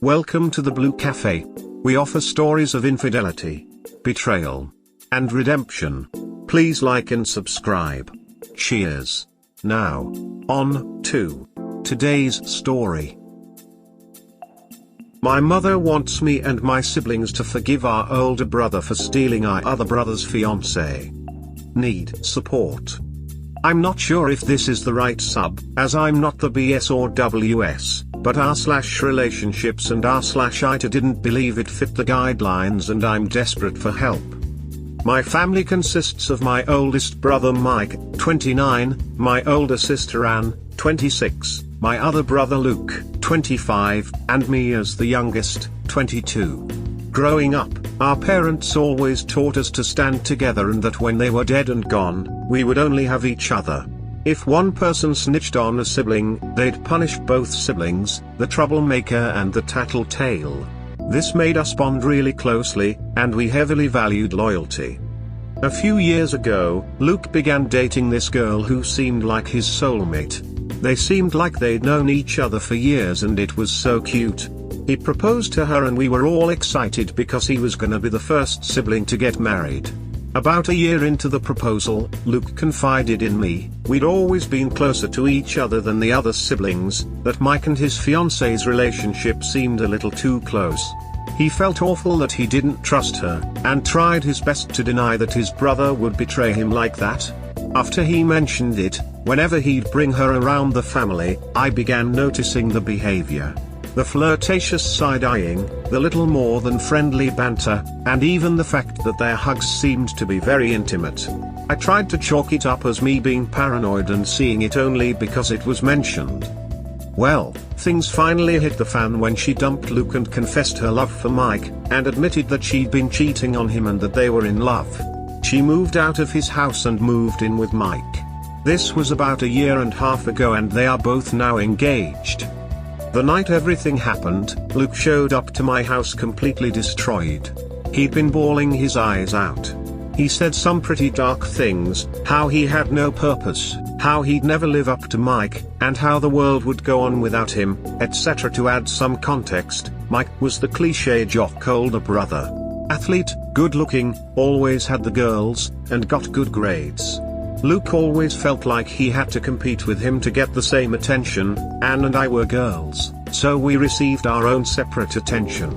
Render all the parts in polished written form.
Welcome to the Blue Cafe. We offer stories of infidelity, betrayal, and redemption. Please like and subscribe. Cheers. Now, on to today's story. My mother wants me and my siblings to forgive our older brother for stealing our other brother's fiancé. Need support. I'm not sure if this is the right sub, as I'm not the BS or WS, but r/relationships and r/AITA didn't believe it fit the guidelines and I'm desperate for help. My family consists of my oldest brother Mike, 29, my older sister Anne, 26, my other brother Luke, 25, and me as the youngest, 22. Growing up, our parents always taught us to stand together and that when they were dead and gone, we would only have each other. If one person snitched on a sibling, they'd punish both siblings, the troublemaker and the tattle-tale. This made us bond really closely, and we heavily valued loyalty. A few years ago, Luke began dating this girl who seemed like his soulmate. They seemed like they'd known each other for years and it was so cute. He proposed to her and we were all excited because he was gonna be the first sibling to get married. About a year into the proposal, Luke confided in me, we'd always been closer to each other than the other siblings, that Mike and his fiancée's relationship seemed a little too close. He felt awful that he didn't trust her, and tried his best to deny that his brother would betray him like that. After he mentioned it, whenever he'd bring her around the family, I began noticing the behaviour. The flirtatious side-eyeing, the little more than friendly banter, and even the fact that their hugs seemed to be very intimate. I tried to chalk it up as me being paranoid and seeing it only because it was mentioned. Well, things finally hit the fan when she dumped Luke and confessed her love for Mike, and admitted that she'd been cheating on him and that they were in love. She moved out of his house and moved in with Mike. This was about a year and a half ago and they are both now engaged. The night everything happened, Luke showed up to my house completely destroyed. He'd been bawling his eyes out. He said some pretty dark things, how he had no purpose, how he'd never live up to Mike, and how the world would go on without him, etc. To add some context, Mike was the cliché jock older brother. Athlete, good-looking, always had the girls, and got good grades. Luke always felt like he had to compete with him to get the same attention. Anne and I were girls, so we received our own separate attention.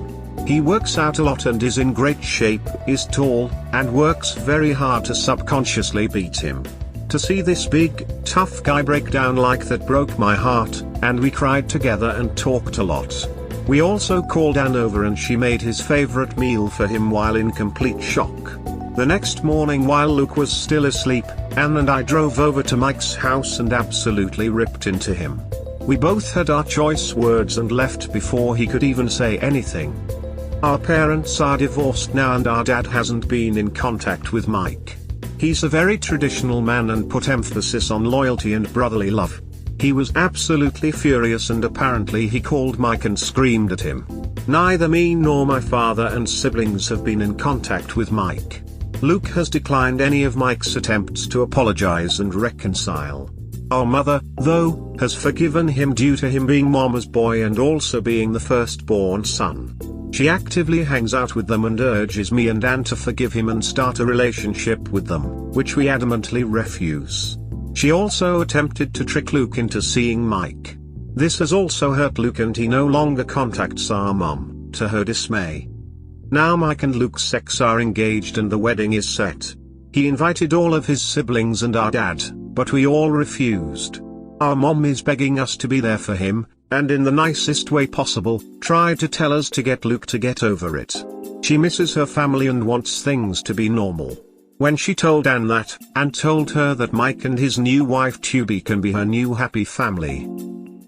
He works out a lot and is in great shape, is tall, and works very hard to subconsciously beat him. To see this big, tough guy break down like that broke my heart, and we cried together and talked a lot. We also called Anne over and she made his favorite meal for him while in complete shock. The next morning while Luke was still asleep, Anne and I drove over to Mike's house and absolutely ripped into him. We both had our choice words and left before he could even say anything. Our parents are divorced now and our dad hasn't been in contact with Mike. He's a very traditional man and put emphasis on loyalty and brotherly love. He was absolutely furious and apparently he called Mike and screamed at him. Neither me nor my father and siblings have been in contact with Mike. Luke has declined any of Mike's attempts to apologize and reconcile. Our mother, though, has forgiven him due to him being mama's boy and also being the firstborn son. She actively hangs out with them and urges me and Anne to forgive him and start a relationship with them, which we adamantly refuse. She also attempted to trick Luke into seeing Mike. This has also hurt Luke and he no longer contacts our mom, to her dismay. Now Mike and Luke's sex are engaged and the wedding is set. He invited all of his siblings and our dad, but we all refused. Our mom is begging us to be there for him, and in the nicest way possible, tried to tell us to get Luke to get over it. She misses her family and wants things to be normal. When she told Anne that, Anne told her that Mike and his new wife Tubi can be her new happy family.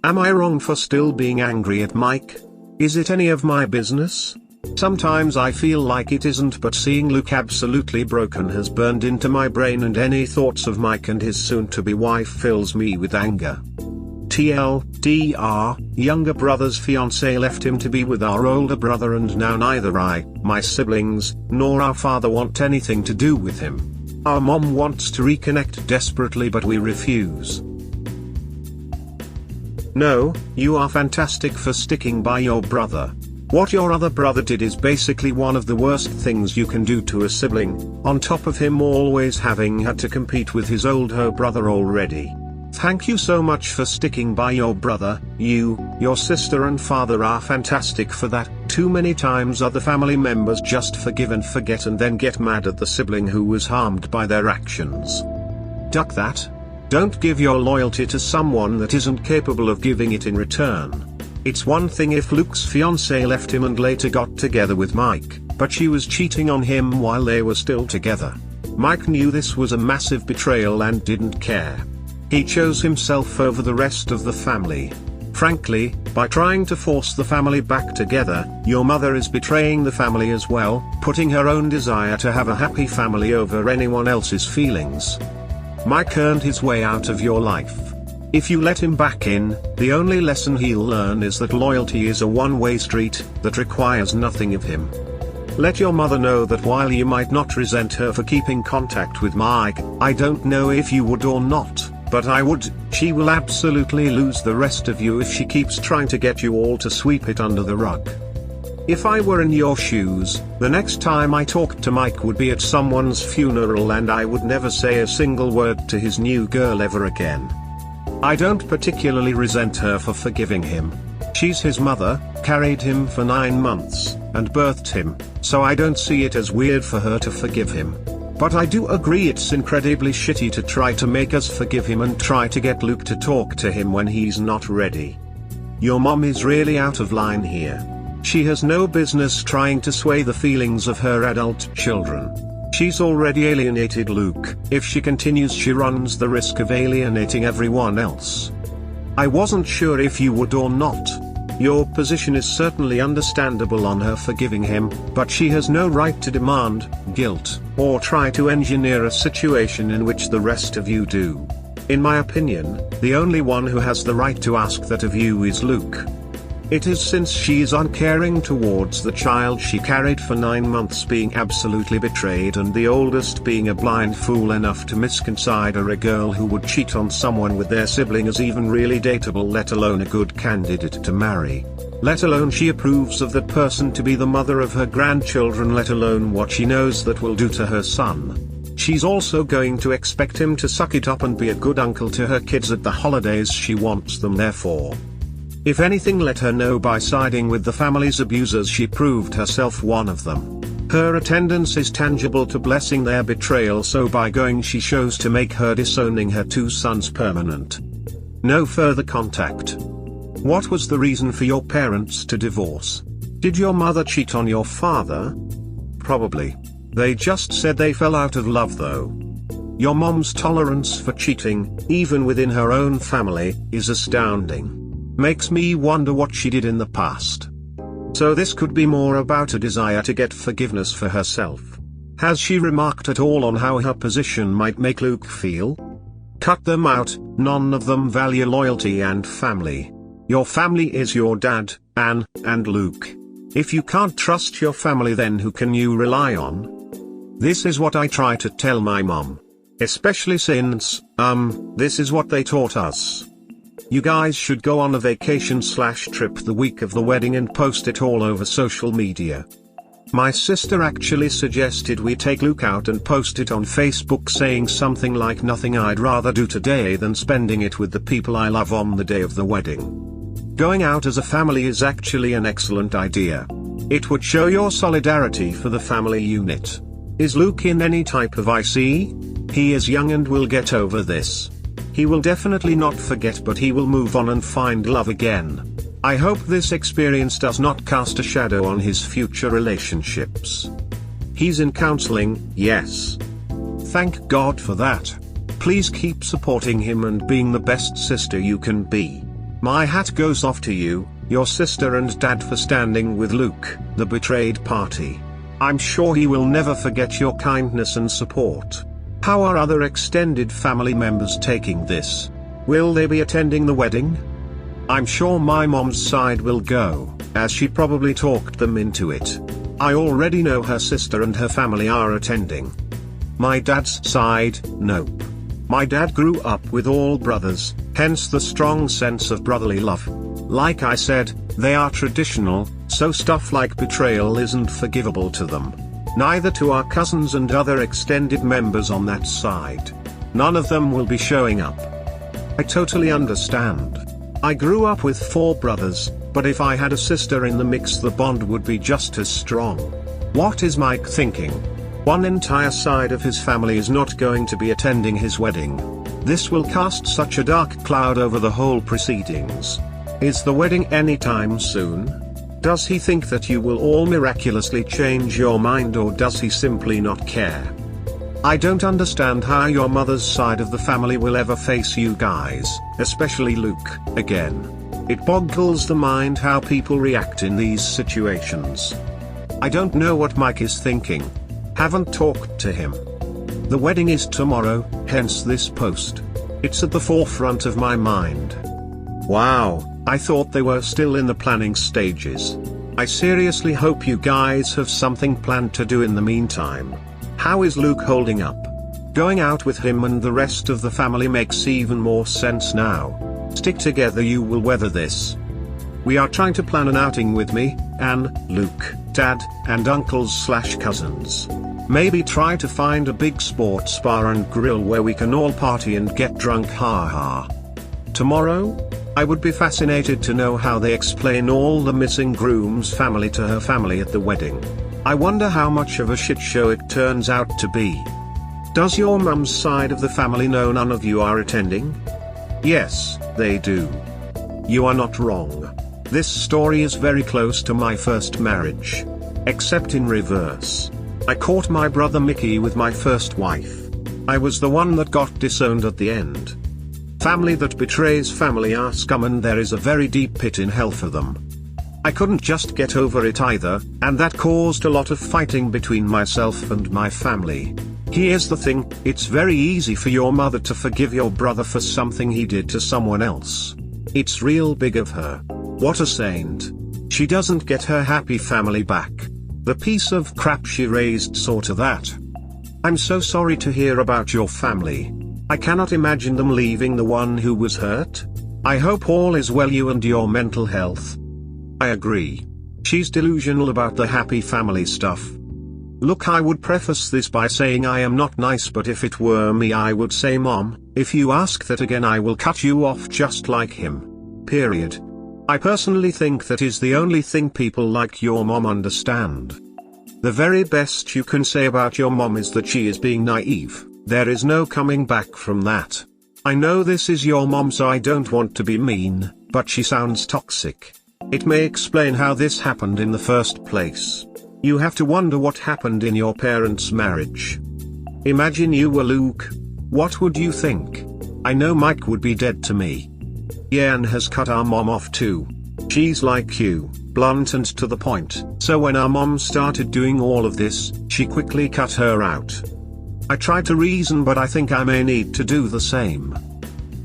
Am I wrong for still being angry at Mike? Is it any of my business? Sometimes I feel like it isn't, but seeing Luke absolutely broken has burned into my brain and any thoughts of Mike and his soon-to-be wife fills me with anger. TLDR, younger brother's fiancé left him to be with our older brother and now neither I, my siblings, nor our father want anything to do with him. Our mom wants to reconnect desperately but we refuse. No, you are fantastic for sticking by your brother. What your other brother did is basically one of the worst things you can do to a sibling, on top of him always having had to compete with his older brother already. Thank you so much for sticking by your brother. You, your sister and father are fantastic for that. Too many times other family members just forgive and forget and then get mad at the sibling who was harmed by their actions. Duck that. Don't give your loyalty to someone that isn't capable of giving it in return. It's one thing if Luke's fiancé left him and later got together with Mike, but she was cheating on him while they were still together. Mike knew this was a massive betrayal and didn't care. He chose himself over the rest of the family. Frankly, by trying to force the family back together, your mother is betraying the family as well, putting her own desire to have a happy family over anyone else's feelings. Mike earned his way out of your life. If you let him back in, the only lesson he'll learn is that loyalty is a one-way street, that requires nothing of him. Let your mother know that while you might not resent her for keeping contact with Mike, I don't know if you would or not, but I would. She will absolutely lose the rest of you if she keeps trying to get you all to sweep it under the rug. If I were in your shoes, the next time I talked to Mike would be at someone's funeral and I would never say a single word to his new girl ever again. I don't particularly resent her for forgiving him. She's his mother, carried him for 9 months, and birthed him, so I don't see it as weird for her to forgive him. But I do agree it's incredibly shitty to try to make us forgive him and try to get Luke to talk to him when he's not ready. Your mom is really out of line here. She has no business trying to sway the feelings of her adult children. She's already alienated Luke. If she continues, she runs the risk of alienating everyone else. I wasn't sure if you would or not. Your position is certainly understandable on her forgiving him, but she has no right to demand guilt, or try to engineer a situation in which the rest of you do. In my opinion, the only one who has the right to ask that of you is Luke. It is since she is uncaring towards the child she carried for 9 months being absolutely betrayed, and the oldest being a blind fool enough to misconsider a girl who would cheat on someone with their sibling as even really dateable, let alone a good candidate to marry. Let alone she approves of that person to be the mother of her grandchildren, let alone what she knows that will do to her son. She's also going to expect him to suck it up and be a good uncle to her kids at the holidays she wants them there for. If anything, let her know by siding with the family's abusers she proved herself one of them. Her attendance is tangible to blessing their betrayal, so by going she shows to make her disowning her 2 sons permanent. No further contact. What was the reason for your parents to divorce? Did your mother cheat on your father? Probably. They just said they fell out of love though. Your mom's tolerance for cheating, even within her own family, is astounding. Makes me wonder what she did in the past. So this could be more about a desire to get forgiveness for herself. Has she remarked at all on how her position might make Luke feel? Cut them out. None of them value loyalty and family. Your family is your dad, Anne, and Luke. If you can't trust your family, then who can you rely on? This is what I try to tell my mom. Especially since, this is what they taught us. You guys should go on a vacation/trip the week of the wedding and post it all over social media. My sister actually suggested we take Luke out and post it on Facebook, saying something like, "Nothing I'd rather do today than spending it with the people I love on the day of the wedding." Going out as a family is actually an excellent idea. It would show your solidarity for the family unit. Is Luke in any type of IC? He is young and will get over this. He will definitely not forget, but he will move on and find love again. I hope this experience does not cast a shadow on his future relationships. He's in counseling, yes. Thank God for that. Please keep supporting him and being the best sister you can be. My hat goes off to you, your sister and dad, for standing with Luke, the betrayed party. I'm sure he will never forget your kindness and support. How are other extended family members taking this? Will they be attending the wedding? I'm sure my mom's side will go, as she probably talked them into it. I already know her sister and her family are attending. My dad's side, nope. My dad grew up with all brothers, hence the strong sense of brotherly love. Like I said, they are traditional, So stuff like betrayal isn't forgivable to them. Neither to our cousins and other extended members on that side. None of them will be showing up. I totally understand. I grew up with 4 brothers, but if I had a sister in the mix the bond would be just as strong. What is Mike thinking? One entire side of his family is not going to be attending his wedding. This will cast such a dark cloud over the whole proceedings. Is the wedding anytime soon? Does he think that you will all miraculously change your mind, or does he simply not care? I don't understand how your mother's side of the family will ever face you guys, especially Luke, again. It boggles the mind how people react in these situations. I don't know what Mike is thinking. Haven't talked to him. The wedding is tomorrow, hence this post. It's at the forefront of my mind. Wow, I thought they were still in the planning stages. I seriously hope you guys have something planned to do in the meantime. How is Luke holding up? Going out with him and the rest of the family makes even more sense now. Stick together, you will weather this. We are trying to plan an outing with me, Anne, Luke, Dad, and uncles/cousins. Maybe try to find a big sports bar and grill where we can all party and get drunk, haha. Tomorrow? I would be fascinated to know how they explain all the missing groom's family to her family at the wedding. I wonder how much of a shit show it turns out to be. Does your mum's side of the family know none of you are attending? Yes, they do. You are not wrong. This story is very close to my first marriage. Except in reverse. I caught my brother Mickey with my first wife. I was the one that got disowned at the end. Family that betrays family are scum, and there is a very deep pit in hell for them. I couldn't just get over it either, and that caused a lot of fighting between myself and my family. Here's the thing, it's very easy for your mother to forgive your brother for something he did to someone else. It's real big of her. What a saint. She doesn't get her happy family back. The piece of crap she raised saw to that. I'm so sorry to hear about your family. I cannot imagine them leaving the one who was hurt. I hope all is well you and your mental health. I agree. She's delusional about the happy family stuff. Look, I would preface this by saying I am not nice, but if it were me I would say, Mom, if you ask that again I will cut you off just like him. Period. I personally think that is the only thing people like your mom understand. The very best you can say about your mom is that she is being naive. There is no coming back from that. I know this is your mom, so I don't want to be mean, but she sounds toxic. It may explain how this happened in the first place. You have to wonder what happened in your parents' marriage. Imagine you were Luke. What would you think? I know Mike would be dead to me. Yan has cut our mom off too. She's like you, blunt and to the point, so when our mom started doing all of this, she quickly cut her out. I try to reason, but I think I may need to do the same.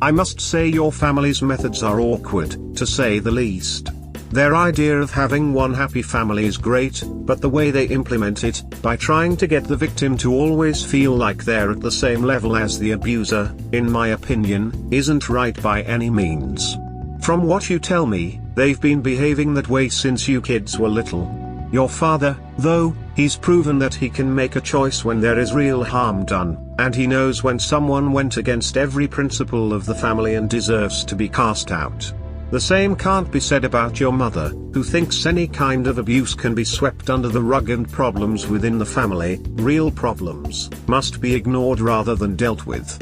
I must say your family's methods are awkward, to say the least. Their idea of having one happy family is great, but the way they implement it, by trying to get the victim to always feel like they're at the same level as the abuser, in my opinion, isn't right by any means. From what you tell me, they've been behaving that way since you kids were little. Your father, though, he's proven that he can make a choice when there is real harm done, and he knows when someone went against every principle of the family and deserves to be cast out. The same can't be said about your mother, who thinks any kind of abuse can be swept under the rug, and problems within the family, real problems, must be ignored rather than dealt with.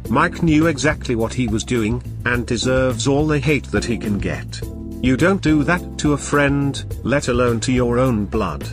Mike knew exactly what he was doing, and deserves all the hate that he can get. You don't do that to a friend, let alone to your own blood.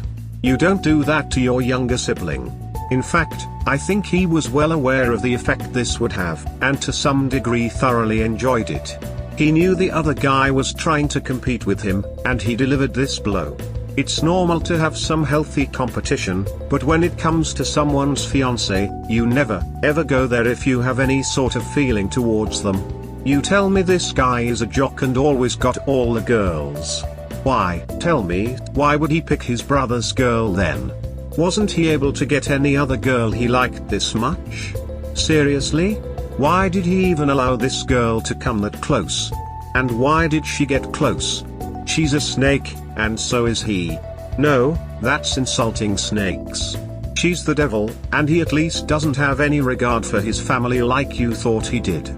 You don't do that to your younger sibling. In fact, I think he was well aware of the effect this would have, and to some degree thoroughly enjoyed it. He knew the other guy was trying to compete with him, and he delivered this blow. It's normal to have some healthy competition, but when it comes to someone's fiancé, you never, ever go there if you have any sort of feeling towards them. You tell me this guy is a jock and always got all the girls. Why, tell me, why would he pick his brother's girl then? Wasn't he able to get any other girl he liked this much? Seriously? Why did he even allow this girl to come that close? And why did she get close? She's a snake, and so is he. No, that's insulting snakes. She's the devil, and he at least doesn't have any regard for his family like you thought he did.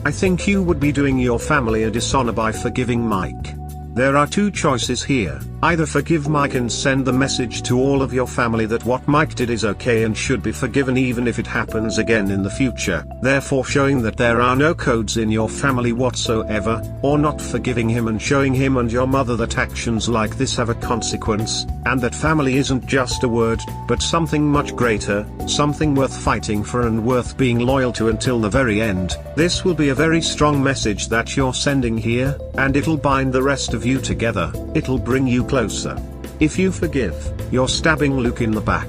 I think you would be doing your family a dishonor by forgiving Mike. There are two choices here: either forgive Mike and send the message to all of your family that what Mike did is okay and should be forgiven even if it happens again in the future, therefore showing that there are no codes in your family whatsoever, or not forgiving him and showing him and your mother that actions like this have a consequence, and that family isn't just a word, but something much greater, something worth fighting for and worth being loyal to until the very end. This will be a very strong message that you're sending here, and it'll bind the rest of you together. It'll bring you closer. If you forgive, you're stabbing Luke in the back.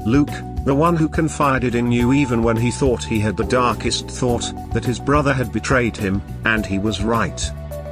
Luke, the one who confided in you even when he thought he had the darkest thought, that his brother had betrayed him, and he was right.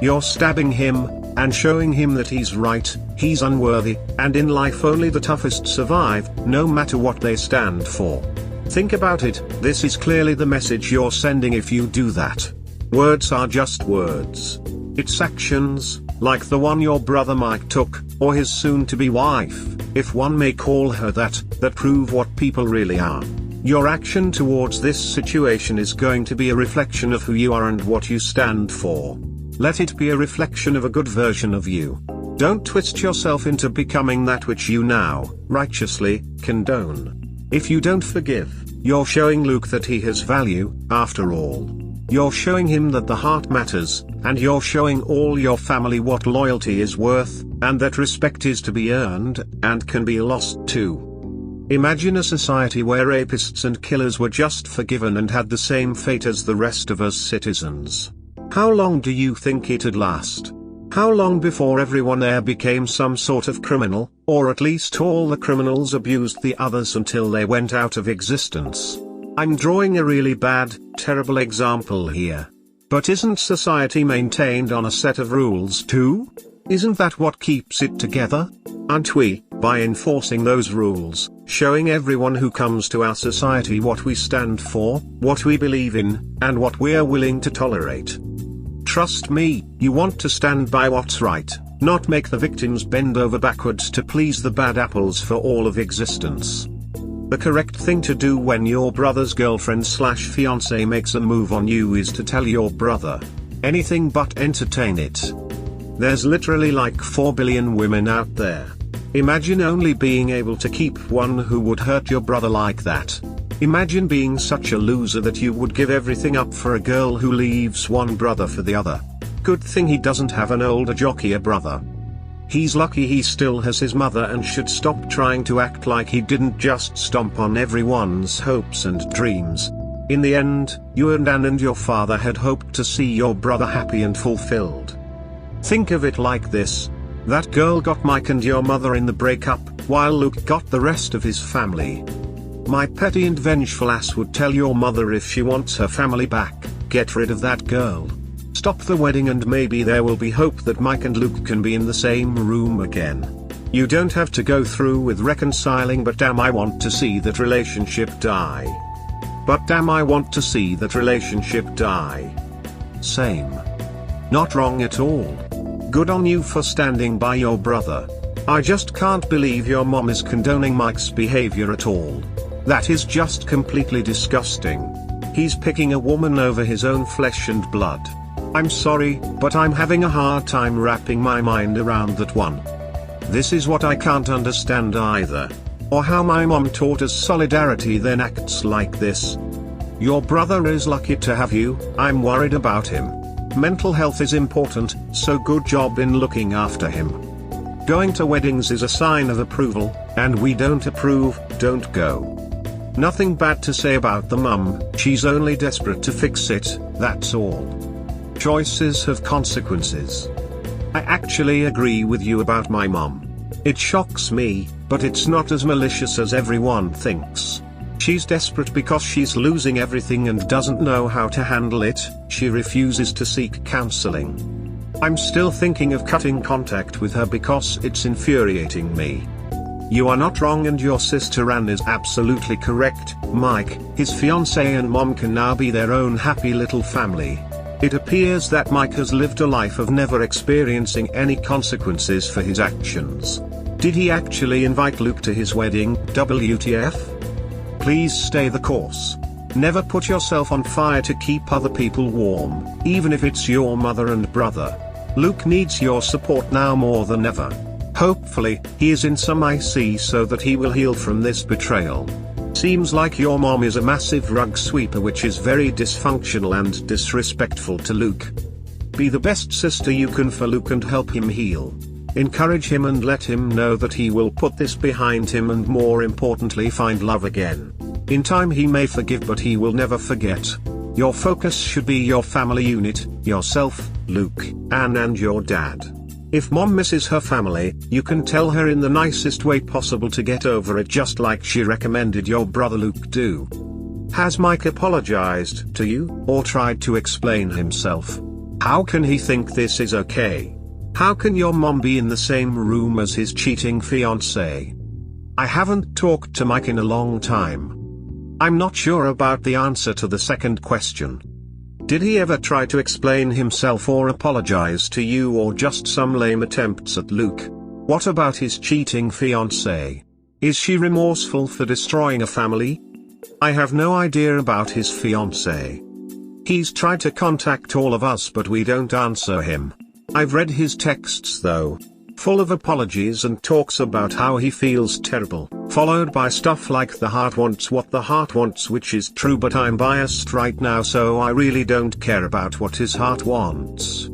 You're stabbing him, and showing him that he's right, he's unworthy, and in life only the toughest survive, no matter what they stand for. Think about it, this is clearly the message you're sending if you do that. Words are just words. It's actions, like the one your brother Mike took, or his soon-to-be wife, if one may call her that prove what people really are. Your action towards this situation is going to be a reflection of who you are and what you stand for. Let it be a reflection of a good version of you. Don't twist yourself into becoming that which you now, righteously, condone. If you don't forgive, you're showing Luke that he has value, after all. You're showing him that the heart matters, and you're showing all your family what loyalty is worth, and that respect is to be earned, and can be lost too. Imagine a society where rapists and killers were just forgiven and had the same fate as the rest of us citizens. How long do you think it'd last? How long before everyone there became some sort of criminal, or at least all the criminals abused the others until they went out of existence? I'm drawing a really bad, terrible example here. But isn't society maintained on a set of rules too? Isn't that what keeps it together? Aren't we, by enforcing those rules, showing everyone who comes to our society what we stand for, what we believe in, and what we're willing to tolerate? Trust me, you want to stand by what's right, not make the victims bend over backwards to please the bad apples for all of existence. The correct thing to do when your brother's girlfriend/fiancé makes a move on you is to tell your brother. Anything but entertain it. There's literally like 4 billion women out there. Imagine only being able to keep one who would hurt your brother like that. Imagine being such a loser that you would give everything up for a girl who leaves one brother for the other. Good thing he doesn't have an older jockier brother. He's lucky he still has his mother and should stop trying to act like he didn't just stomp on everyone's hopes and dreams. In the end, you and Anne and your father had hoped to see your brother happy and fulfilled. Think of it like this. That girl got Mike and your mother in the breakup, while Luke got the rest of his family. My petty and vengeful ass would tell your mother if she wants her family back, get rid of that girl. Stop the wedding and maybe there will be hope that Mike and Luke can be in the same room again. You don't have to go through with reconciling, but damn I want to see that relationship die. But damn I want to see that relationship die. Same. Not wrong at all. Good on you for standing by your brother. I just can't believe your mom is condoning Mike's behavior at all. That is just completely disgusting. He's picking a woman over his own flesh and blood. I'm sorry, but I'm having a hard time wrapping my mind around that one. This is what I can't understand either. Or how my mom taught us solidarity then acts like this. Your brother is lucky to have you, I'm worried about him. Mental health is important, so good job in looking after him. Going to weddings is a sign of approval, and we don't approve, don't go. Nothing bad to say about the mum, she's only desperate to fix it, that's all. Choices have consequences. I actually agree with you about my mom. It shocks me, but it's not as malicious as everyone thinks. She's desperate because she's losing everything and doesn't know how to handle it, she refuses to seek counseling. I'm still thinking of cutting contact with her because it's infuriating me. You are not wrong and your sister Anne is absolutely correct. Mike, his fiancé and mom can now be their own happy little family. It appears that Mike has lived a life of never experiencing any consequences for his actions. Did he actually invite Luke to his wedding? WTF? Please stay the course. Never put yourself on fire to keep other people warm, even if it's your mother and brother. Luke needs your support now more than ever. Hopefully, he is in some IC so that he will heal from this betrayal. Seems like your mom is a massive rug sweeper, which is very dysfunctional and disrespectful to Luke. Be the best sister you can for Luke and help him heal. Encourage him and let him know that he will put this behind him and, more importantly, find love again. In time he may forgive, but he will never forget. Your focus should be your family unit, yourself, Luke, Anne and your dad. If mom misses her family, you can tell her in the nicest way possible to get over it, just like she recommended your brother Luke do. Has Mike apologized to you, or tried to explain himself? How can he think this is okay? How can your mom be in the same room as his cheating fiancé? I haven't talked to Mike in a long time. I'm not sure about the answer to the second question. Did he ever try to explain himself or apologize to you, or just some lame attempts at Luke? What about his cheating fiancé? Is she remorseful for destroying a family? I have no idea about his fiancé. He's tried to contact all of us, but we don't answer him. I've read his texts though. Full of apologies and talks about how he feels terrible, followed by stuff like the heart wants what the heart wants, which is true, but I'm biased right now, so I really don't care about what his heart wants.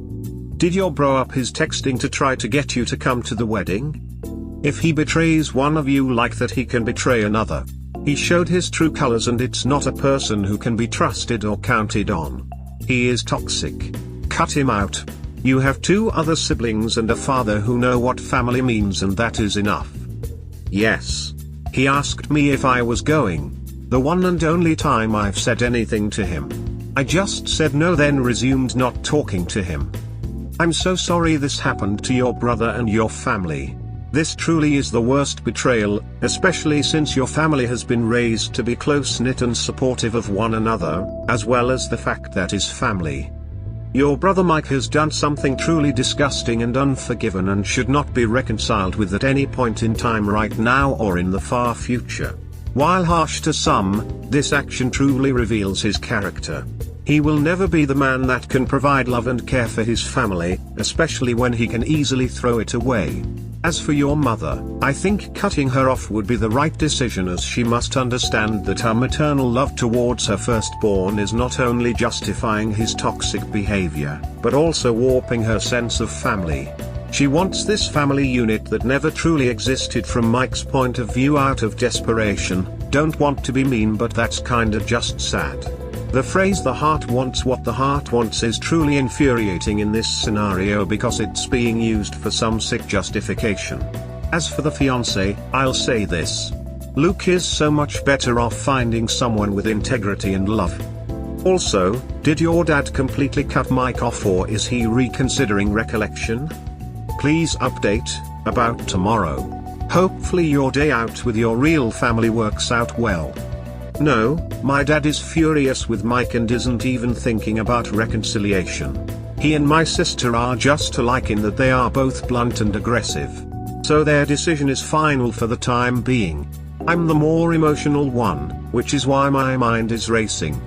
Did your bro up his texting to try to get you to come to the wedding? If he betrays one of you like that, he can betray another. He showed his true colors, and it's not a person who can be trusted or counted on. He is toxic. Cut him out. You have 2 other siblings and a father who know what family means, and that is enough. Yes. He asked me if I was going. The one and only time I've said anything to him. I just said no, then resumed not talking to him. I'm so sorry this happened to your brother and your family. This truly is the worst betrayal, especially since your family has been raised to be close-knit and supportive of one another, as well as the fact that is family. Your brother Mike has done something truly disgusting and unforgiven, and should not be reconciled with at any point in time right now or in the far future. While harsh to some, this action truly reveals his character. He will never be the man that can provide love and care for his family, especially when he can easily throw it away. As for your mother, I think cutting her off would be the right decision, as she must understand that her maternal love towards her firstborn is not only justifying his toxic behavior, but also warping her sense of family. She wants this family unit that never truly existed from Mike's point of view out of desperation. Don't want to be mean, but that's kinda just sad. The phrase "the heart wants what the heart wants" is truly infuriating in this scenario, because it's being used for some sick justification. As for the fiancé, I'll say this. Luke is so much better off finding someone with integrity and love. Also, did your dad completely cut Mike off, or is he reconsidering recollection? Please update about tomorrow. Hopefully your day out with your real family works out well. No, my dad is furious with Mike and isn't even thinking about reconciliation. He and my sister are just alike in that they are both blunt and aggressive. So their decision is final for the time being. I'm the more emotional one, which is why my mind is racing.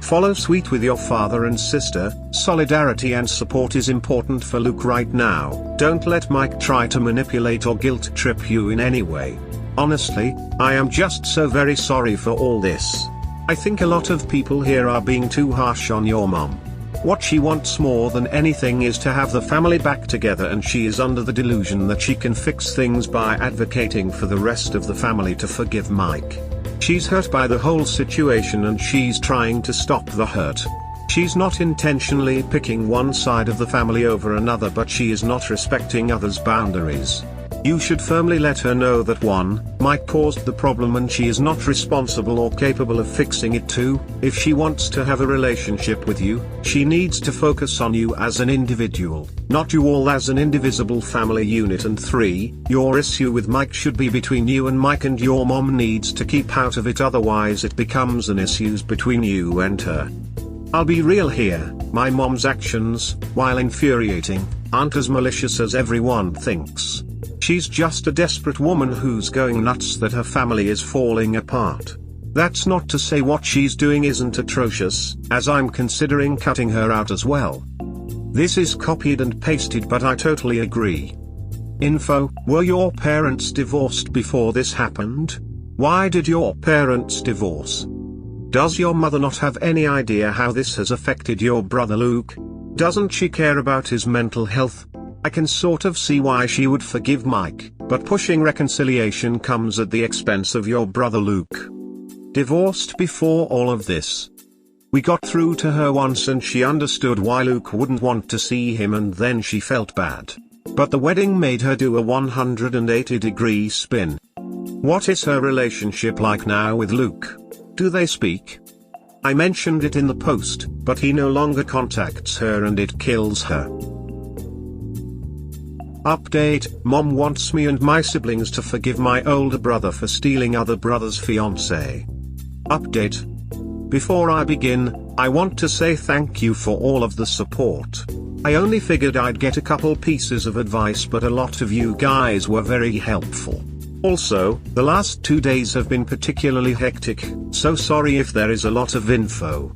Follow suit with your father and sister. Solidarity and support is important for Luke right now. Don't let Mike try to manipulate or guilt trip you in any way. Honestly, I am just so very sorry for all this. I think a lot of people here are being too harsh on your mom. What she wants more than anything is to have the family back together, and she is under the delusion that she can fix things by advocating for the rest of the family to forgive Mike. She's hurt by the whole situation, and she's trying to stop the hurt. She's not intentionally picking one side of the family over another, but she is not respecting others' boundaries. You should firmly let her know that 1, Mike caused the problem and she is not responsible or capable of fixing it. 2, if she wants to have a relationship with you, she needs to focus on you as an individual, not you all as an indivisible family unit. And 3, your issue with Mike should be between you and Mike, and your mom needs to keep out of it, otherwise it becomes an issue between you and her. I'll be real here. my mom's actions, while infuriating, aren't as malicious as everyone thinks. She's just a desperate woman who's going nuts that her family is falling apart. That's not to say what she's doing isn't atrocious, as I'm considering cutting her out as well. This is copied and pasted, but I totally agree. Info: were your parents divorced before this happened? Why did your parents divorce? Does your mother not have any idea how this has affected your brother Luke? Doesn't she care about his mental health? I can sort of see why she would forgive Mike, but pushing reconciliation comes at the expense of your brother Luke. Divorced before all of this. We got through to her once and she understood why Luke wouldn't want to see him, and then she felt bad. But the wedding made her do a 180-degree spin. What is her relationship like now with Luke? Do they speak? I mentioned it in the post, but he no longer contacts her and it kills her. Update: Mom wants me and my siblings to forgive my older brother for stealing other brother's fiancé. Update: before I begin, I want to say thank you for all of the support. I only figured I'd get a couple pieces of advice, but a lot of you guys were very helpful. Also, the last 2 days have been particularly hectic, so sorry if there is a lot of info.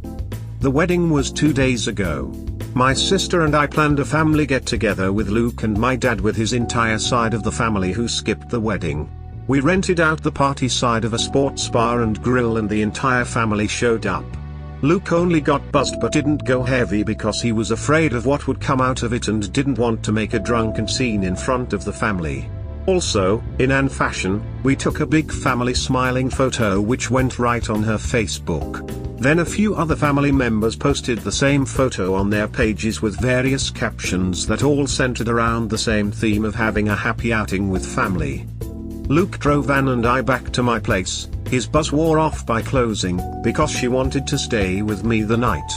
The wedding was 2 days ago. My sister and I planned a family get-together with Luke and my dad with his entire side of the family who skipped the wedding. We rented out the party side of a sports bar and grill and the entire family showed up. Luke only got buzzed but didn't go heavy because he was afraid of what would come out of it and didn't want to make a drunken scene in front of the family. Also, in Anne fashion, we took a big family smiling photo which went right on her Facebook. Then a few other family members posted the same photo on their pages with various captions that all centered around the same theme of having a happy outing with family. Luke drove Anne and I back to my place. His buzz wore off by closing, because she wanted to stay with me the night.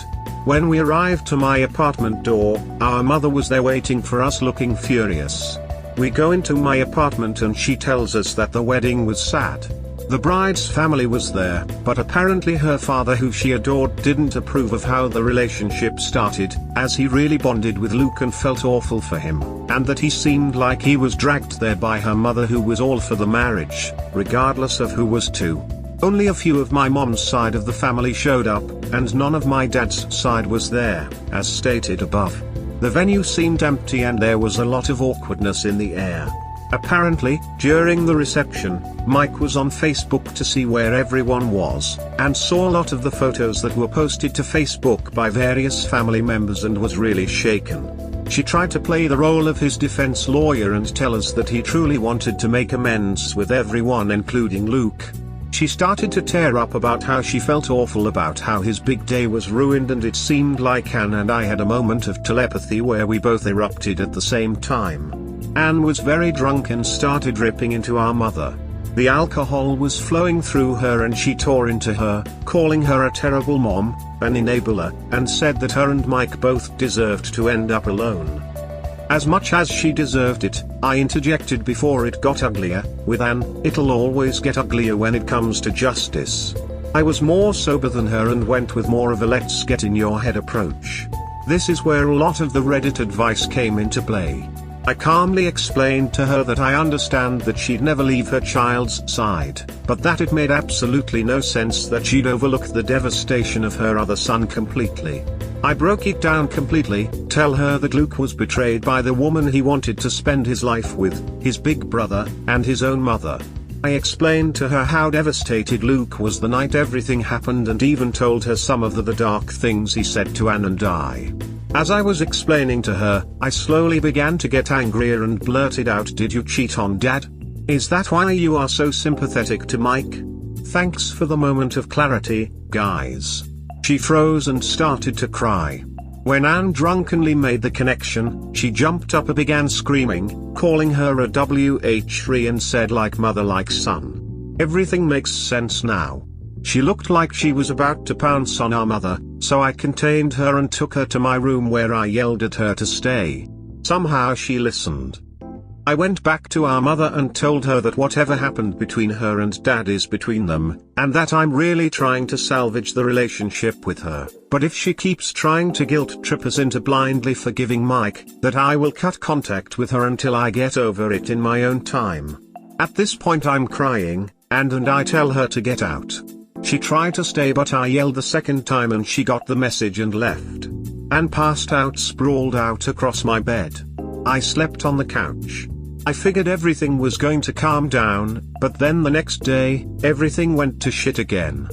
When we arrived to my apartment door, our mother was there waiting for us looking furious. We go into my apartment and she tells us that the wedding was sad. The bride's family was there, but apparently her father, who she adored, didn't approve of how the relationship started, as he really bonded with Luke and felt awful for him, and that he seemed like he was dragged there by her mother, who was all for the marriage, regardless of who was to. Only a few of my mom's side of the family showed up, and none of my dad's side was there, as stated above. The venue seemed empty and there was a lot of awkwardness in the air. Apparently, during the reception, Mike was on Facebook to see where everyone was, and saw a lot of the photos that were posted to Facebook by various family members and was really shaken. She tried to play the role of his defense lawyer and tell us that he truly wanted to make amends with everyone, including Luke. She started to tear up about how she felt awful about how his big day was ruined, and it seemed like Anne and I had a moment of telepathy where we both erupted at the same time. Anne was very drunk and started ripping into our mother. The alcohol was flowing through her and she tore into her, calling her a terrible mom, an enabler, and said that her and Mike both deserved to end up alone. As much as she deserved it, I interjected before it got uglier, with Anne, "It'll always get uglier when it comes to justice." I was more sober than her and went with more of a let's get in your head approach. This is where a lot of the Reddit advice came into play. I calmly explained to her that I understand that she'd never leave her child's side, but that it made absolutely no sense that she'd overlook the devastation of her other son completely. I broke it down completely, tell her that Luke was betrayed by the woman he wanted to spend his life with, his big brother, and his own mother. I explained to her how devastated Luke was the night everything happened, and even told her some of the dark things he said to Anne and I. As I was explaining to her, I slowly began to get angrier and blurted out, "Did you cheat on Dad? Is that why you are so sympathetic to Mike? Thanks for the moment of clarity, guys." She froze and started to cry. When Anne drunkenly made the connection, she jumped up and began screaming, calling her a WH3, and said like mother like son. Everything makes sense now. She looked like she was about to pounce on our mother, so I contained her and took her to my room where I yelled at her to stay. Somehow she listened. I went back to our mother and told her that whatever happened between her and dad is between them, and that I'm really trying to salvage the relationship with her. But if she keeps trying to guilt trip us into blindly forgiving Mike, that I will cut contact with her until I get over it in my own time. At this point I'm crying, and I tell her to get out. She tried to stay, but I yelled the second time and she got the message and left. And passed out, sprawled out across my bed. I slept on the couch. I figured everything was going to calm down, but then the next day, everything went to shit again.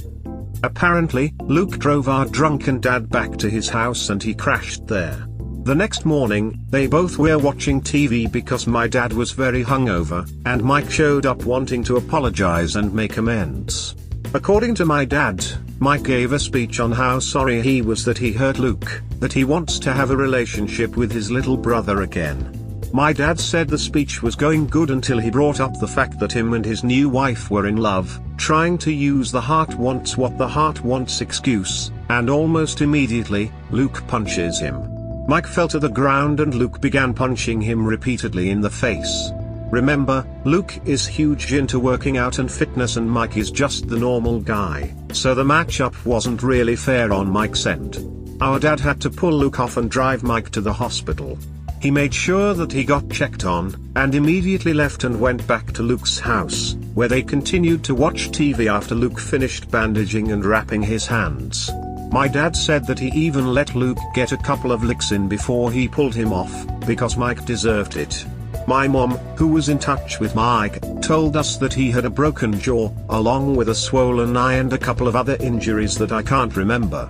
Apparently, Luke drove our drunken dad back to his house and he crashed there. The next morning, they both were watching TV because my dad was very hungover, and Mike showed up wanting to apologize and make amends. According to my dad, Mike gave a speech on how sorry he was that he hurt Luke, that he wants to have a relationship with his little brother again. My dad said the speech was going good until he brought up the fact that him and his new wife were in love, trying to use the heart wants what the heart wants excuse, and almost immediately, Luke punches him. Mike fell to the ground and Luke began punching him repeatedly in the face. Remember, Luke is huge into working out and fitness and Mike is just the normal guy, so the matchup wasn't really fair on Mike's end. Our dad had to pull Luke off and drive Mike to the hospital. He made sure that he got checked on, and immediately left and went back to Luke's house, where they continued to watch TV after Luke finished bandaging and wrapping his hands. My dad said that he even let Luke get a couple of licks in before he pulled him off, because Mike deserved it. My mom, who was in touch with Mike, told us that he had a broken jaw, along with a swollen eye and a couple of other injuries that I can't remember.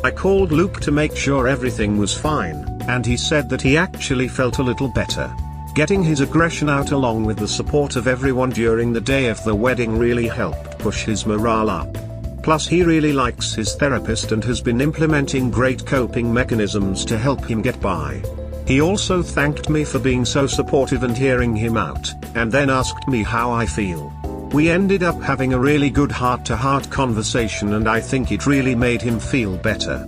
I called Luke to make sure everything was fine, and he said that he actually felt a little better. Getting his aggression out along with the support of everyone during the day of the wedding really helped push his morale up. Plus he really likes his therapist and has been implementing great coping mechanisms to help him get by. He also thanked me for being so supportive and hearing him out, and then asked me how I feel. We ended up having a really good heart-to-heart conversation and I think it really made him feel better.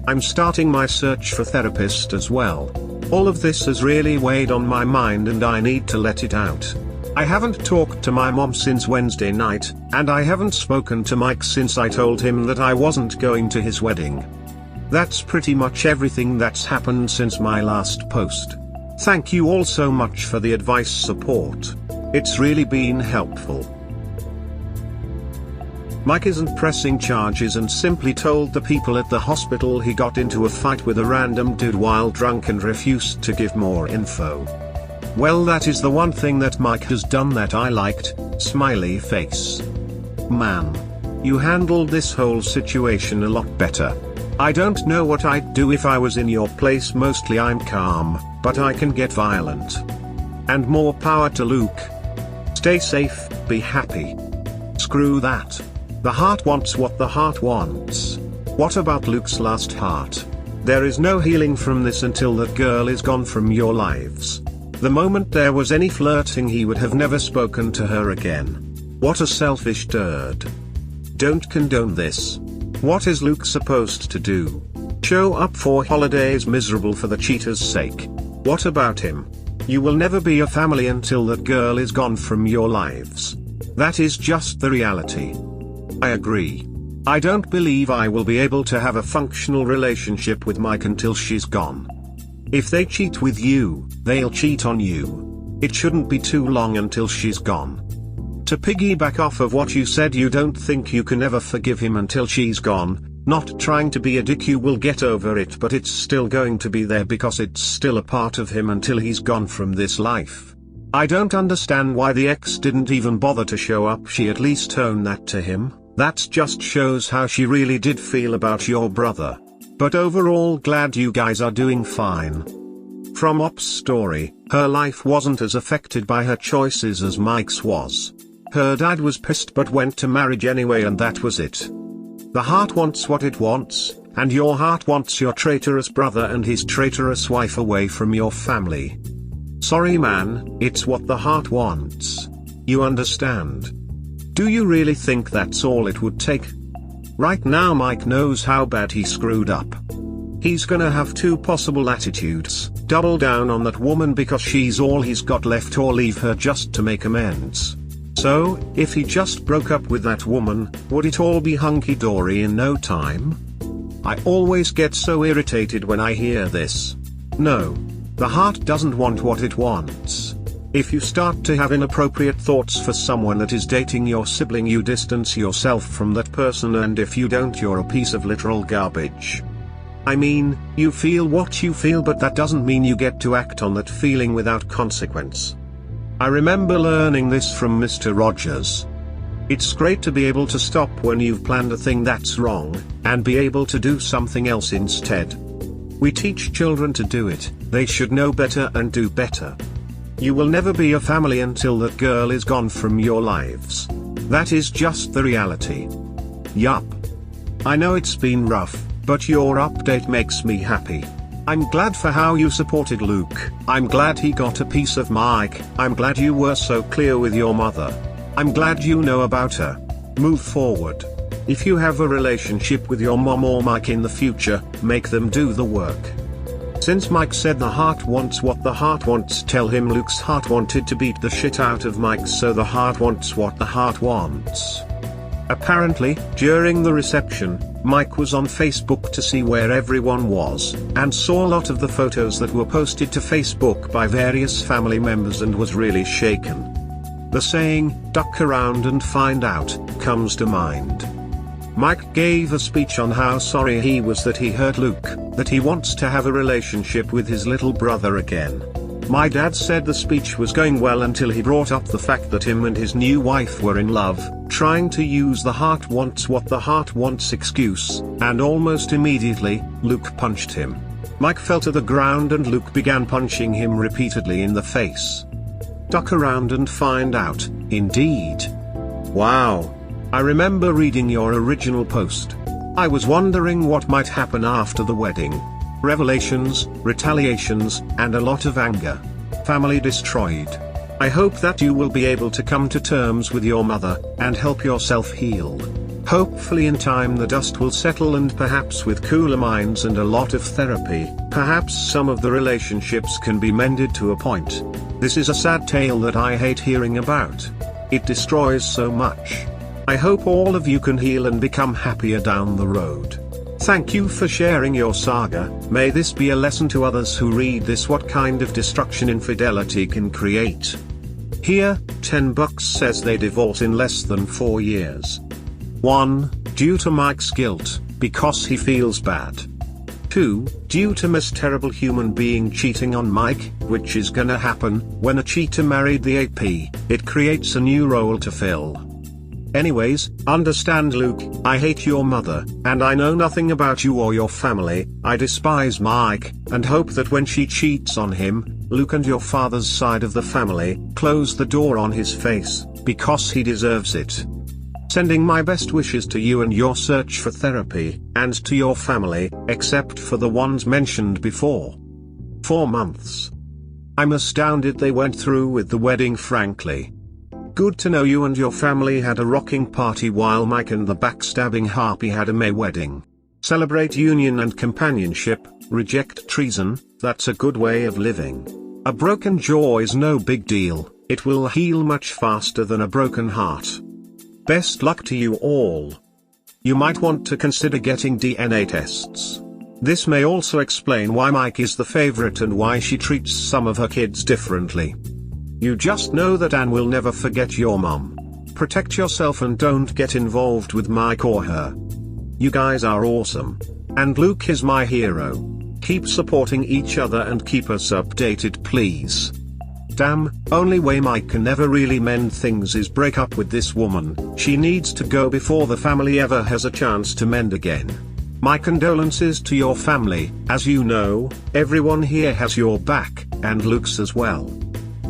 I'm starting my search for therapist as well. All of this has really weighed on my mind and I need to let it out. I haven't talked to my mom since Wednesday night, and I haven't spoken to Mike since I told him that I wasn't going to his wedding. That's pretty much everything that's happened since my last post. Thank you all so much for the advice support. It's really been helpful. Mike isn't pressing charges and simply told the people at the hospital he got into a fight with a random dude while drunk and refused to give more info. Well, that is the one thing that Mike has done that I liked, smiley face. Man. You handled this whole situation a lot better. I don't know what I'd do if I was in your place. Mostly I'm calm, but I can get violent. And more power to Luke. Stay safe, be happy. Screw that. The heart wants what the heart wants. What about Luke's last heart? There is no healing from this until that girl is gone from your lives. The moment there was any flirting he would have never spoken to her again. What a selfish turd. Don't condone this. What is Luke supposed to do? Show up for holidays miserable for the cheater's sake? What about him? You will never be a family until that girl is gone from your lives. That is just the reality. I agree. I don't believe I will be able to have a functional relationship with Mike until she's gone. If they cheat with you, they'll cheat on you. It shouldn't be too long until she's gone. To piggyback off of what you said, you don't think you can ever forgive him until she's gone. Not trying to be a dick, you will get over it, but it's still going to be there because it's still a part of him until he's gone from this life. I don't understand why the ex didn't even bother to show up. She at least owned that to him. That just shows how she really did feel about your brother. But overall, glad you guys are doing fine. From Op's story, her life wasn't as affected by her choices as Mike's was. Her dad was pissed but went to marriage anyway, and that was it. The heart wants what it wants, and your heart wants your traitorous brother and his traitorous wife away from your family. Sorry man, it's what the heart wants. You understand? Do you really think that's all it would take? Right now Mike knows how bad he screwed up. He's gonna have two possible attitudes: double down on that woman because she's all he's got left, or leave her just to make amends. So, if he just broke up with that woman, would it all be hunky-dory in no time? I always get so irritated when I hear this. No. The heart doesn't want what it wants. If you start to have inappropriate thoughts for someone that is dating your sibling, you distance yourself from that person, and if you don't, you're a piece of literal garbage. I mean, you feel what you feel, but that doesn't mean you get to act on that feeling without consequence. I remember learning this from Mr. Rogers. It's great to be able to stop when you've planned a thing that's wrong, and be able to do something else instead. We teach children to do it. They should know better and do better. You will never be a family until that girl is gone from your lives. That is just the reality. Yup. I know it's been rough, but your update makes me happy. I'm glad for how you supported Luke. I'm glad he got a piece of Mike. I'm glad you were so clear with your mother. I'm glad you know about her. Move forward. If you have a relationship with your mom or Mike in the future, make them do the work. Since Mike said the heart wants what the heart wants, tell him Luke's heart wanted to beat the shit out of Mike, so the heart wants what the heart wants. Apparently, during the reception, Mike was on Facebook to see where everyone was, and saw a lot of the photos that were posted to Facebook by various family members and was really shaken. The saying, "duck around and find out," comes to mind. Mike gave a speech on how sorry he was that he hurt Luke, that he wants to have a relationship with his little brother again. My dad said the speech was going well until he brought up the fact that him and his new wife were in love, trying to use the heart wants what the heart wants excuse, and almost immediately, Luke punched him. Mike fell to the ground and Luke began punching him repeatedly in the face. Duck around and find out, indeed. Wow. I remember reading your original post. I was wondering what might happen after the wedding. Revelations, retaliations, and a lot of anger. Family destroyed. I hope that you will be able to come to terms with your mother, and help yourself heal. Hopefully in time the dust will settle, and perhaps with cooler minds and a lot of therapy, perhaps some of the relationships can be mended to a point. This is a sad tale that I hate hearing about. It destroys so much. I hope all of you can heal and become happier down the road. Thank you for sharing your saga. May this be a lesson to others who read this, what kind of destruction infidelity can create. Here, $10 says they divorce in less than 4 years. 1. Due to Mike's guilt, because he feels bad. 2. Due to Miss Terrible Human Being cheating on Mike, which is gonna happen. When a cheater married the AP, it creates a new role to fill. Anyways, understand Luke, I hate your mother, and I know nothing about you or your family. I despise Mike, and hope that when she cheats on him, Luke and your father's side of the family close the door on his face, because he deserves it. Sending my best wishes to you and your search for therapy, and to your family, except for the ones mentioned before. 4 months. I'm astounded they went through with the wedding, frankly. Good to know you and your family had a rocking party while Mike and the backstabbing harpy had a May wedding. Celebrate union and companionship, reject treason, that's a good way of living. A broken jaw is no big deal, it will heal much faster than a broken heart. Best luck to you all. You might want to consider getting DNA tests. This may also explain why Mike is the favorite and why she treats some of her kids differently. You just know that Anne will never forget your mom. Protect yourself and don't get involved with Mike or her. You guys are awesome. And Luke is my hero. Keep supporting each other and keep us updated, please. Damn, only way Mike can never really mend things is break up with this woman. She needs to go before the family ever has a chance to mend again. My condolences to your family. As you know, everyone here has your back, and Luke's as well.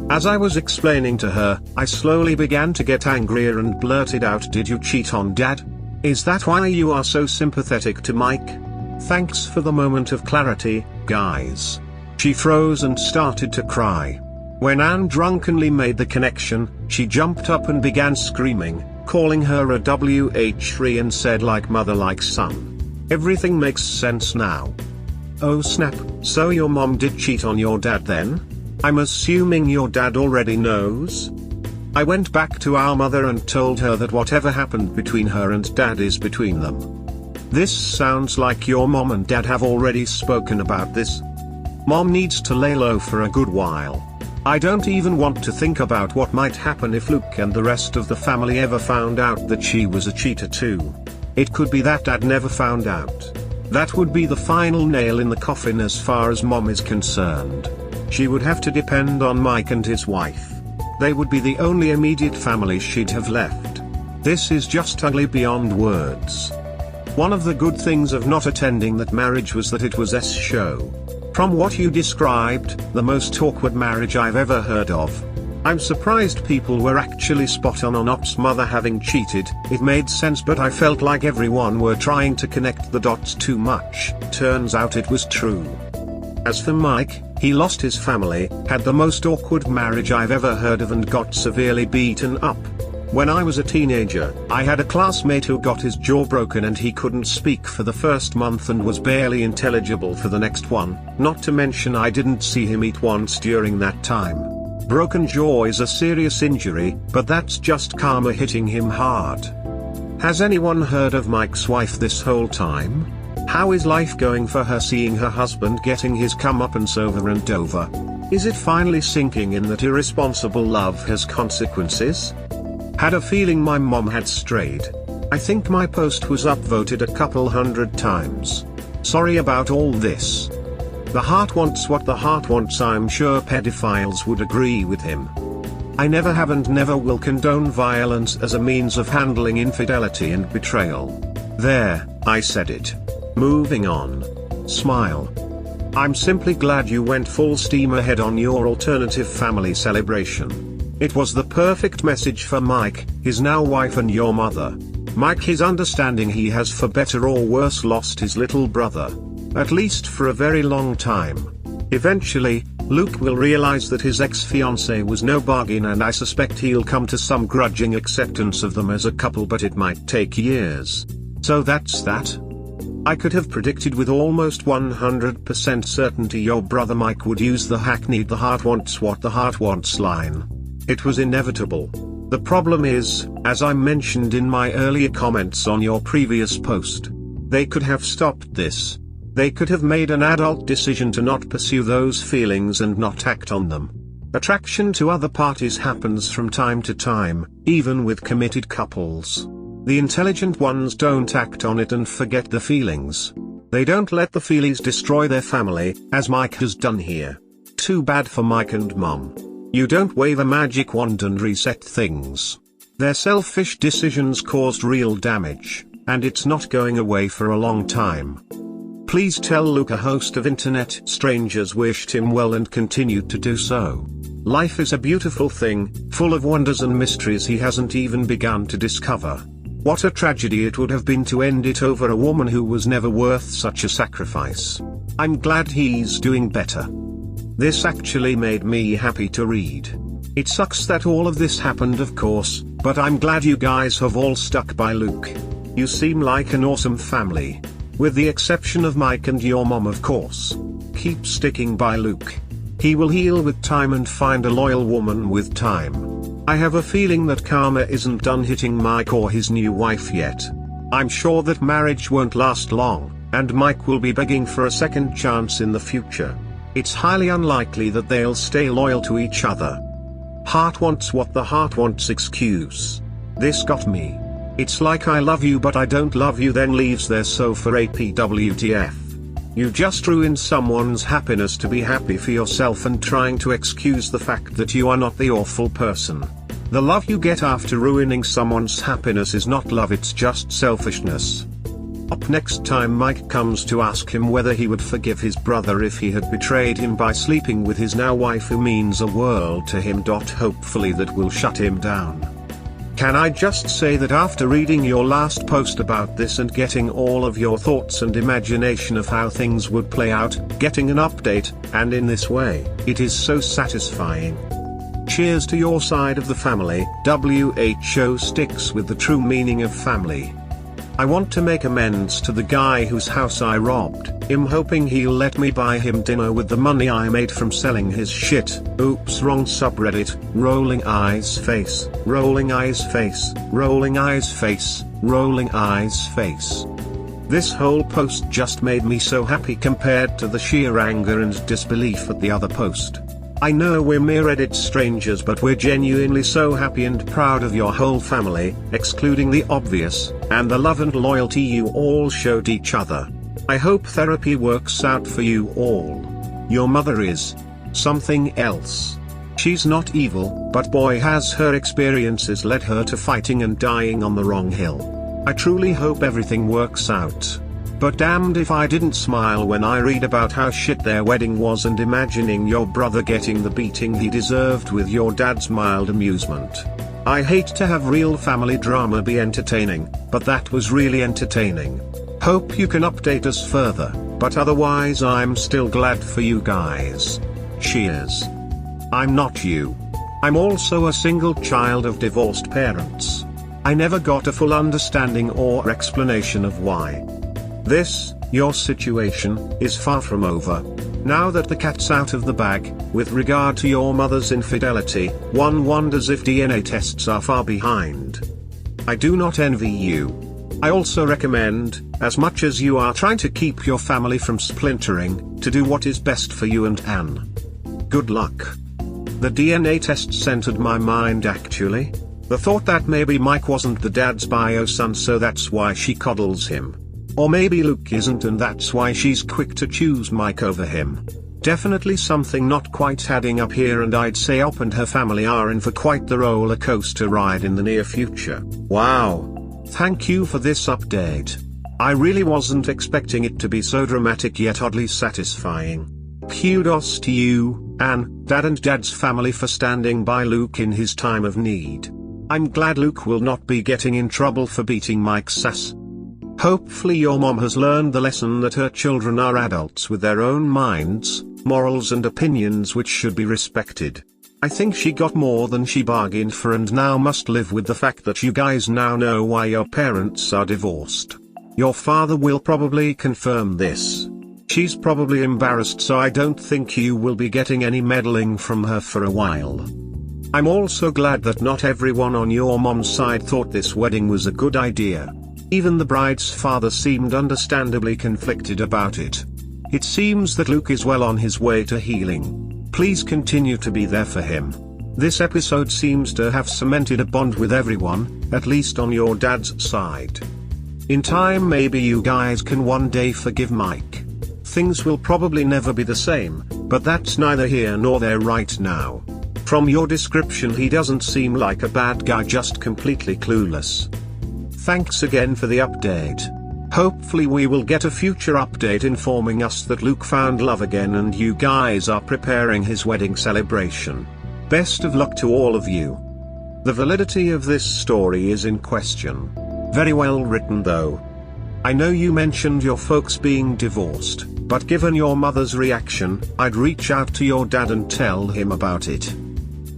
As I was explaining to her, I slowly began to get angrier and blurted out, "Did you cheat on Dad? Is that why you are so sympathetic to Mike? Thanks for the moment of clarity, guys." She froze and started to cry. When Anne drunkenly made the connection, she jumped up and began screaming, calling her a WH3 and said, "Like mother like son. Everything makes sense now." Oh snap, so your mom did cheat on your dad then? I'm assuming your dad already knows? I went back to our mother and told her that whatever happened between her and dad is between them. This sounds like your mom and dad have already spoken about this. Mom needs to lay low for a good while. I don't even want to think about what might happen if Luke and the rest of the family ever found out that she was a cheater too. It could be that dad never found out. That would be the final nail in the coffin as far as mom is concerned. She would have to depend on Mike and his wife. They would be the only immediate family she'd have left. This is just ugly beyond words. One of the good things of not attending that marriage was that it was a show. From what you described, the most awkward marriage I've ever heard of. I'm surprised people were actually spot on Op's mother having cheated. It made sense, but I felt like everyone were trying to connect the dots too much. Turns out it was true. As for Mike, he lost his family, had the most awkward marriage I've ever heard of, and got severely beaten up. When I was a teenager, I had a classmate who got his jaw broken and he couldn't speak for the first month and was barely intelligible for the next one, not to mention I didn't see him eat once during that time. Broken jaw is a serious injury, but that's just karma hitting him hard. Has anyone heard of Mike's wife this whole time? How is life going for her, seeing her husband getting his comeuppance over and over? Is it finally sinking in that irresponsible love has consequences? Had a feeling my mom had strayed. I think my post was upvoted a couple hundred times. Sorry about all this. The heart wants what the heart wants. I'm sure pedophiles would agree with him. I never have and never will condone violence as a means of handling infidelity and betrayal. There, I said it. Moving on. Smile. I'm simply glad you went full steam ahead on your alternative family celebration. It was the perfect message for Mike, his now wife, and your mother. Mike is understanding he has, for better or worse, lost his little brother. At least for a very long time. Eventually, Luke will realize that his ex-fiancé was no bargain, and I suspect he'll come to some grudging acceptance of them as a couple, but it might take years. So that's that. I could have predicted with almost 100% certainty your brother Mike would use the hackneyed "the heart wants what the heart wants" line. It was inevitable. The problem is, as I mentioned in my earlier comments on your previous post, they could have stopped this. They could have made an adult decision to not pursue those feelings and not act on them. Attraction to other parties happens from time to time, even with committed couples. The intelligent ones don't act on it and forget the feelings. They don't let the feelings destroy their family, as Mike has done here. Too bad for Mike and Mom. You don't wave a magic wand and reset things. Their selfish decisions caused real damage, and it's not going away for a long time. Please tell Luke a host of internet strangers wished him well and continued to do so. Life is a beautiful thing, full of wonders and mysteries he hasn't even begun to discover. What a tragedy it would have been to end it over a woman who was never worth such a sacrifice. I'm glad he's doing better. This actually made me happy to read. It sucks that all of this happened, of course, but I'm glad you guys have all stuck by Luke. You seem like an awesome family. With the exception of Mike and your mom, of course. Keep sticking by Luke. He will heal with time and find a loyal woman with time. I have a feeling that karma isn't done hitting Mike or his new wife yet. I'm sure that marriage won't last long, and Mike will be begging for a second chance in the future. It's highly unlikely that they'll stay loyal to each other. Heart wants what the heart wants excuse. This got me. It's like I love you but I don't love you, then leaves there, so for APWTF. You just ruined someone's happiness to be happy for yourself and trying to excuse the fact that you are not the awful person. The love you get after ruining someone's happiness is not love, it's just selfishness. Up next time Mike comes to ask him whether he would forgive his brother if he had betrayed him by sleeping with his now wife who means a world to him. Hopefully that will shut him down. Can I just say that after reading your last post about this and getting all of your thoughts and imagination of how things would play out, getting an update, and in this way, it is so satisfying. Cheers to your side of the family. WHO sticks with the true meaning of family. I want to make amends to the guy whose house I robbed. I'm hoping he'll let me buy him dinner with the money I made from selling his shit. Oops, wrong subreddit. Rolling eyes face. Rolling eyes face. Rolling eyes face. Rolling eyes face. This whole post just made me so happy compared to the sheer anger and disbelief at the other post. I know we're mere Reddit strangers, but we're genuinely so happy and proud of your whole family, excluding the obvious, and the love and loyalty you all showed each other. I hope therapy works out for you all. Your mother is something else. She's not evil, but boy has her experiences led her to fighting and dying on the wrong hill. I truly hope everything works out. But damned if I didn't smile when I read about how shit their wedding was and imagining your brother getting the beating he deserved with your dad's mild amusement. I hate to have real family drama be entertaining, but that was really entertaining. Hope you can update us further, but otherwise I'm still glad for you guys. Cheers. I'm not you. I'm also a single child of divorced parents. I never got a full understanding or explanation of why. This, your situation, is far from over. Now that the cat's out of the bag, with regard to your mother's infidelity, one wonders if DNA tests are far behind. I do not envy you. I also recommend, as much as you are trying to keep your family from splintering, to do what is best for you and Anne. Good luck. The DNA tests entered my mind actually. The thought that maybe Mike wasn't the dad's bio son, so that's why she coddles him. Or maybe Luke isn't and that's why she's quick to choose Mike over him. Definitely something not quite adding up here, and I'd say Op and her family are in for quite the roller coaster ride in the near future. Wow. Thank you for this update. I really wasn't expecting it to be so dramatic yet oddly satisfying. Kudos to you, Anne, Dad and Dad's family for standing by Luke in his time of need. I'm glad Luke will not be getting in trouble for beating Mike's ass. Hopefully your mom has learned the lesson that her children are adults with their own minds, morals and opinions which should be respected. I think she got more than she bargained for and now must live with the fact that you guys now know why your parents are divorced. Your father will probably confirm this. She's probably embarrassed, so I don't think you will be getting any meddling from her for a while. I'm also glad that not everyone on your mom's side thought this wedding was a good idea. Even the bride's father seemed understandably conflicted about it. It seems that Luke is well on his way to healing. Please continue to be there for him. This episode seems to have cemented a bond with everyone, at least on your dad's side. In time maybe you guys can one day forgive Mike. Things will probably never be the same, but that's neither here nor there right now. From your description he doesn't seem like a bad guy, just completely clueless. Thanks again for the update. Hopefully we will get a future update informing us that Luke found love again and you guys are preparing his wedding celebration. Best of luck to all of you. The validity of this story is in question. Very well written though. I know you mentioned your folks being divorced, but given your mother's reaction, I'd reach out to your dad and tell him about it.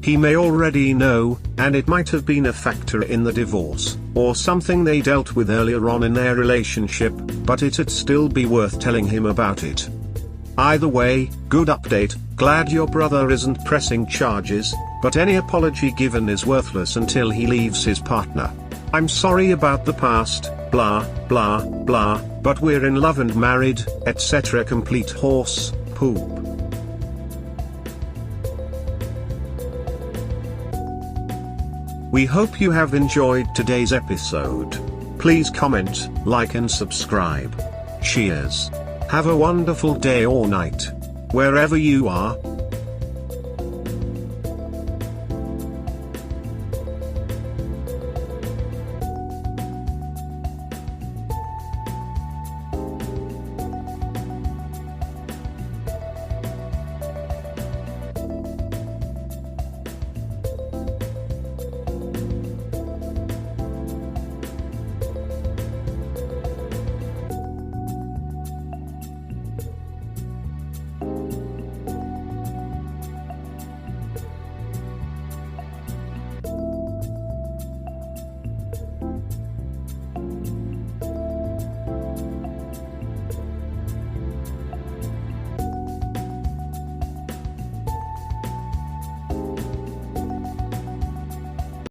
He may already know, and it might have been a factor in the divorce, or something they dealt with earlier on in their relationship, but it'd still be worth telling him about it. Either way, good update, glad your brother isn't pressing charges, but any apology given is worthless until he leaves his partner. I'm sorry about the past, blah, blah, blah, but we're in love and married, etc. Complete horse poop. We hope you have enjoyed today's episode. Please comment, like and subscribe. Cheers. Have a wonderful day or night. Wherever you are.